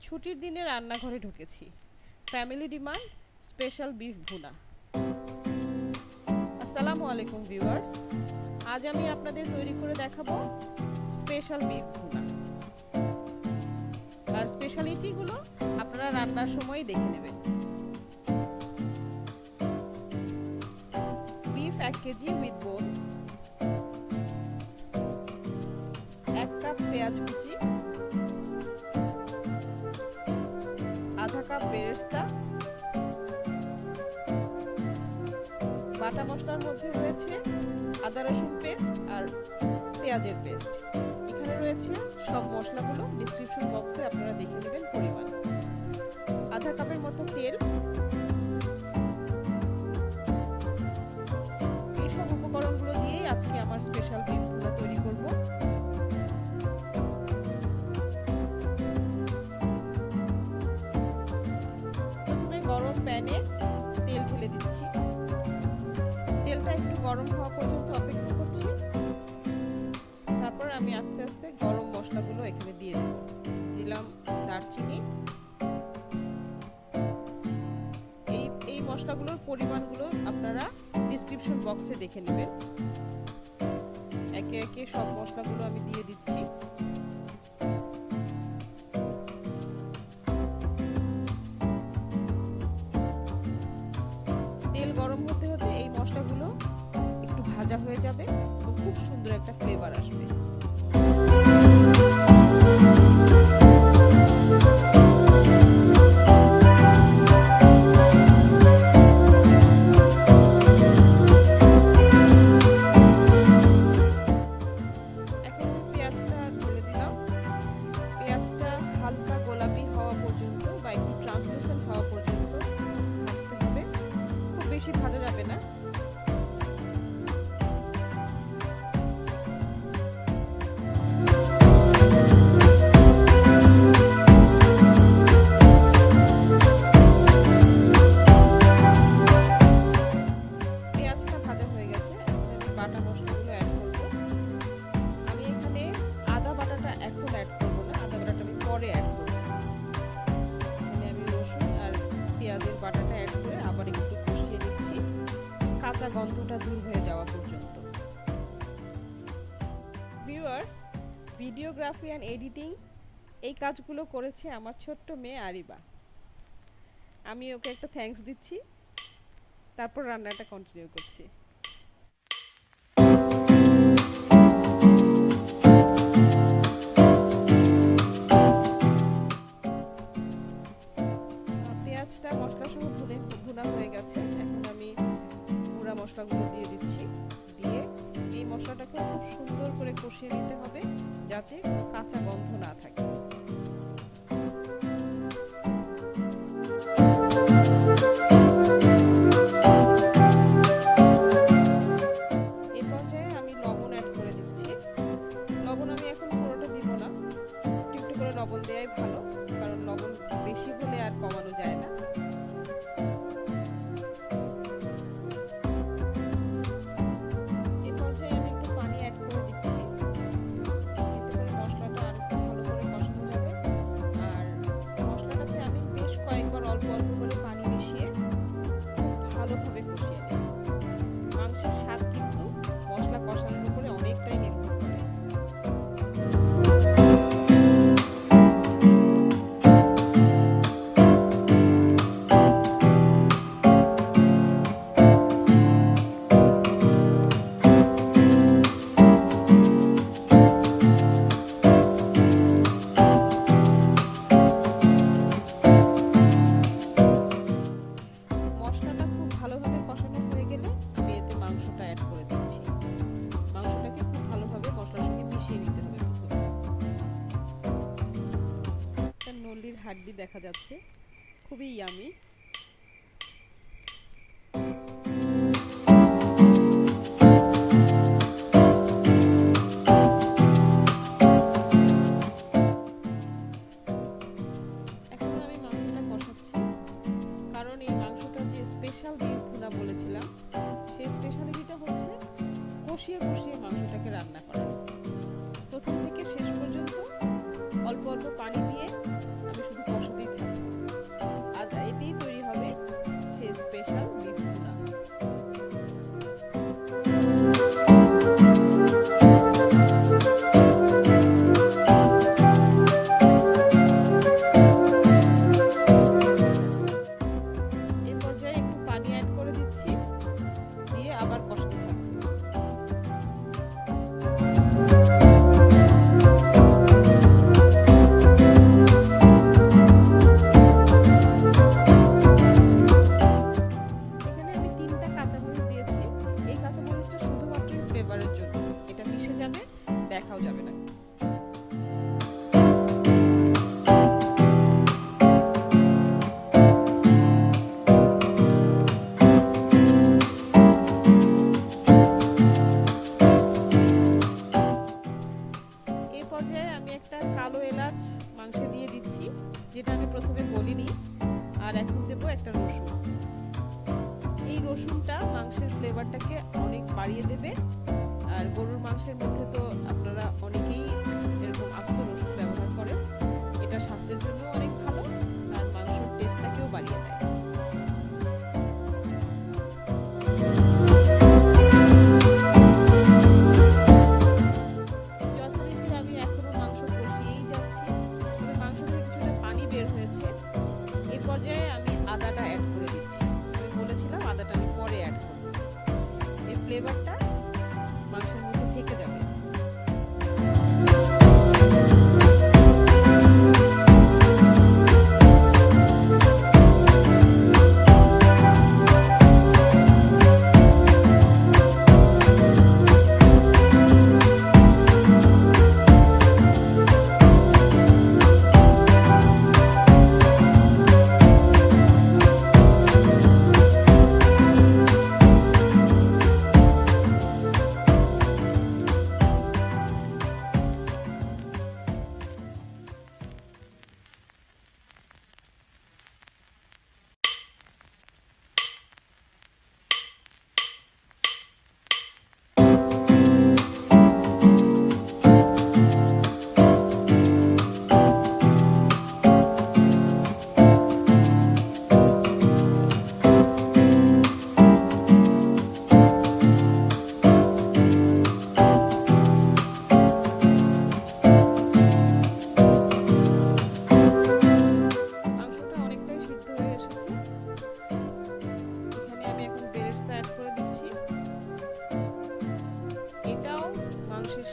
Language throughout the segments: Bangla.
ছুটির দিনে রান্নাঘরে ঢুকেছি। ফ্যামিলি ডিমান্ড স্পেশাল বিফ ভুনা। আসসালামু আলাইকুম ভিউয়ার্স, আজ আমি আপনাদের তৈরি করে দেখাবো স্পেশাল বিফ ভুনা। আর স্পেশালিটিগুলো আপনারা রান্নার সময় দেখে নেবেন। বিফ 1 কেজি উইথ বোন, 1 কাপ পেঁয়াজ কুচি, আধা কাপ বেরেস্তা, বাটা মশলার মধ্যে রয়েছে আদা রসুন পেস্ট আর পেঁয়াজের পেস্ট। এখানে রয়েছে সব মশলাগুলো, ডেসক্রিপশন বক্সে আপনারা দেখে নেবেন পরিমাণ। আধা কাপের মতো তেল। এই সব উপকরণগুলো দিয়েই আজকে আমার স্পেশাল বিফ ভুনা তৈরি করব। প্রথমে গরম প্যানে তেল ঢেলে দিচ্ছি। তেলটা একটু গরম হওয়া পর্যন্ত অপেক্ষা করছি। তারপর আমি আস্তে আস্তে গরম মশলাগুলো এখানে দিয়ে দেব। দিলাম দারচিনি। এই মশলাগুলোর পরিমাণগুলো আপনারা ডেসক্রিপশন বক্সে দেখে নেবেন। একে একে সব মশলাগুলো আমি দিয়ে দিচ্ছি। তেল গরম হতে হতে এই মশলাগুলো একটু ভাজা হয়ে যাবে এবং খুব সুন্দর একটা ফ্লেভার আসবে। এখন পেঁয়াজটা ঢেলে দিলাম। পেঁয়াজটা হালকা গোলাপি হওয়া পর্যন্ত বা একটু ট্রান্সলুসেন্ট হওয়া পর্যন্ত ভাজতে হবে। খুব বেশি ভাজা যাবে না। পেঁয়াজটা ভাজা হয়ে গেছে। এখন আমি বাটা মশলাগুলো অ্যাড করব। আমি এখানে আদা বাটাটা এখন অ্যাড করব না, আদা বাটাটা আমি পরে অ্যাড করব। এখানে আমি রসুন আর পেঁয়াজের বাটাটা অ্যাড করে আবার একটু কষিয়ে নিচ্ছি, কাঁচা গন্ধটা দূর হয়ে যাওয়া পর্যন্ত। ভিউয়ার্স, ভিডিওগ্রাফি অ্যান্ড এডিটিং এই কাজগুলো করেছে আমার ছোট্ট মেয়ে আরিবা। আমি ওকে একটা থ্যাঙ্কস দিচ্ছি, তারপর রান্নাটা কন্টিনিউ করছি। পেঁয়াজটা মশলা সহ ভুনা হয়ে গেছে। এখন আমি গুঁড়া মশলাগুলো দিয়ে দিচ্ছি। দিয়ে এই মশলাটাকে খুব সুন্দর করে কষিয়ে নিতে হবে যাতে কাঁচা গন্ধ না থাকে। এই পর্যায়ে আমি লবণ অ্যাড করে দিচ্ছি। লবণ আমি এখন পুরোটা দিব না, একটু একটু করে লবণ দেওয়াই ভালো, কারণ লবণ বেশি হলে আর কমানো যায় না। এই পর্যায়ে আমি একটু পানি অ্যাড করে দিচ্ছি, এতে করে মশলাটা আর একটু ভালো করে কষানো যাবে। আর মশলাটাতে আমি বেশ কয়েকবার অল্প অল্প করে পানি মিশিয়ে ভালোভাবে কষিয়ে নেব। মাংসের স্বাদ কিন্তু মশলা কষানোর উপরে অনেকটাই নির্ভর করে। মশলাটা খুব ভালোভাবে কষানো হয়ে গেলে আমি এতে মাংসটা অ্যাড করে দিচ্ছি। মাংসটাকে খুব ভালোভাবে মশলার সঙ্গে মিশিয়ে নিতে হবে। একটা নলির হাড্ডি দেখা যাচ্ছে, খুবই ইয়ামি। এখন আমি মাংসটা কষাচ্ছি, কারণ এই মাংসটার যে স্পেশাল বিফ ভুনা বলেছিলাম, সেই স্পেশালিটিটা হচ্ছে কষিয়ে কষিয়ে মাংসটাকে রান্না করা। প্রথম থেকে শেষ পর্যন্ত অল্প অল্প পানি দিয়ে আমি শুধু যেটা আমি প্রথমে বলিনি। আর এখন দেবো একটা রসুন। এই রসুনটা মাংসের ফ্লেভারটাকে অনেক বাড়িয়ে দেবে। আর গরুর মাংসের মধ্যে তো আপনারা অনেকেই এরকম আস্ত রসুন ব্যবহার করেন। এটা স্বাস্থ্যের জন্য অনেক ভালো আর মাংসের টেস্টটাকেও বাড়িয়ে দেয়। যথারীতি আমি এখনো মাংস কষিয়েই যাচ্ছি, তবে মাংস থেকে কিছুটা পানি বের হয়েছে। এই পর্যায়ে আমি আদাটা অ্যাড করে দিচ্ছি। আমি বলেছিলাম আদাটা আমি পরে অ্যাড করব, এর ফ্লেভারটা মাংসের মধ্যে থেকে যাবে।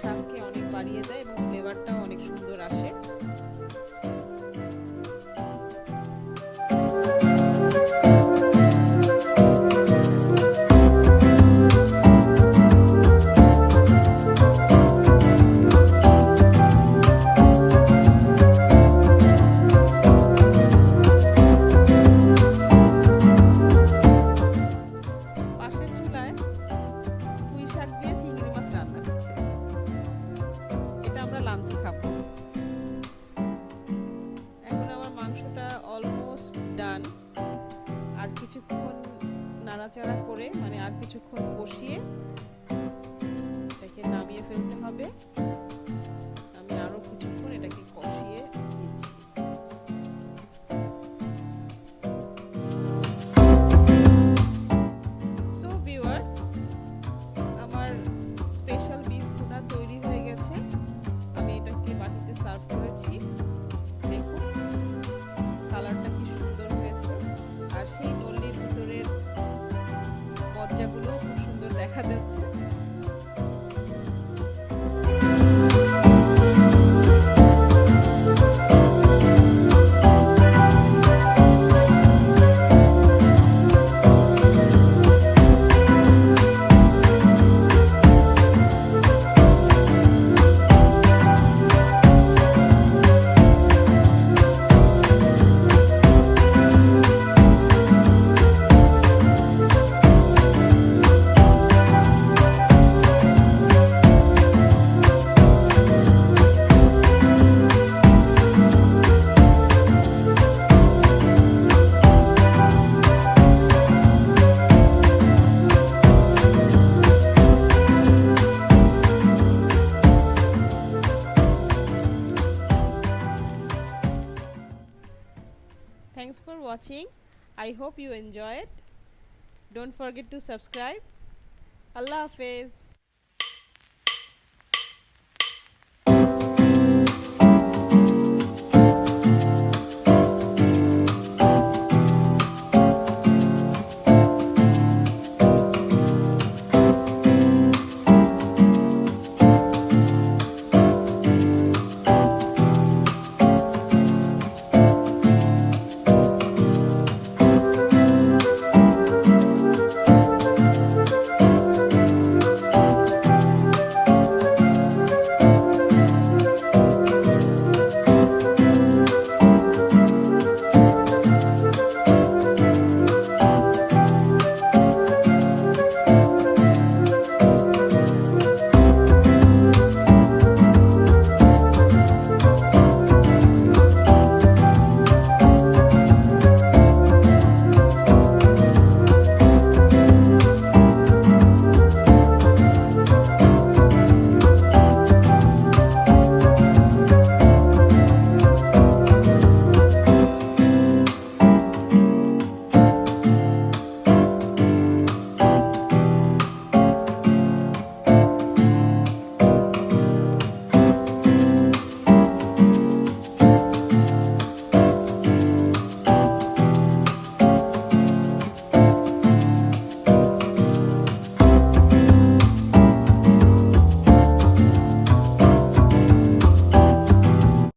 স্বাদকে অনেক বাড়িয়ে দেয় এবং ফ্লেভারটাও অনেক সুন্দর আসে। পাশের চুলায় পুঁই শাক দিয়ে চিংড়ি মাছ রান্না হচ্ছে, এটা আমরা লাঞ্চে খাবো। এখন আমার মাংসটা অলমোস্ট ডান। আর কিছুক্ষণ নাড়াচাড়া করে মানে আর কিছুক্ষণ কষিয়ে এটাকে নামিয়ে ফেলতে হবে। আমি আরো কিছুক্ষণ এটাকে কষিয়ে দিচ্ছি। সো ভিউয়ার্স, আমার স্পেশাল বিফ ভুনা তৈরি হয়ে গেছে। আমি এটাকে বাটিতে সার্ভ করেছি। দেখুন কালারটা কি সুন্দর হয়েছে, আর সেই নল্লির ভিতরের মজ্জাগুলো খুব সুন্দর দেখা যাচ্ছে। Thanks for watching. I hope you enjoyed. Don't forget to subscribe. Allah Hafiz.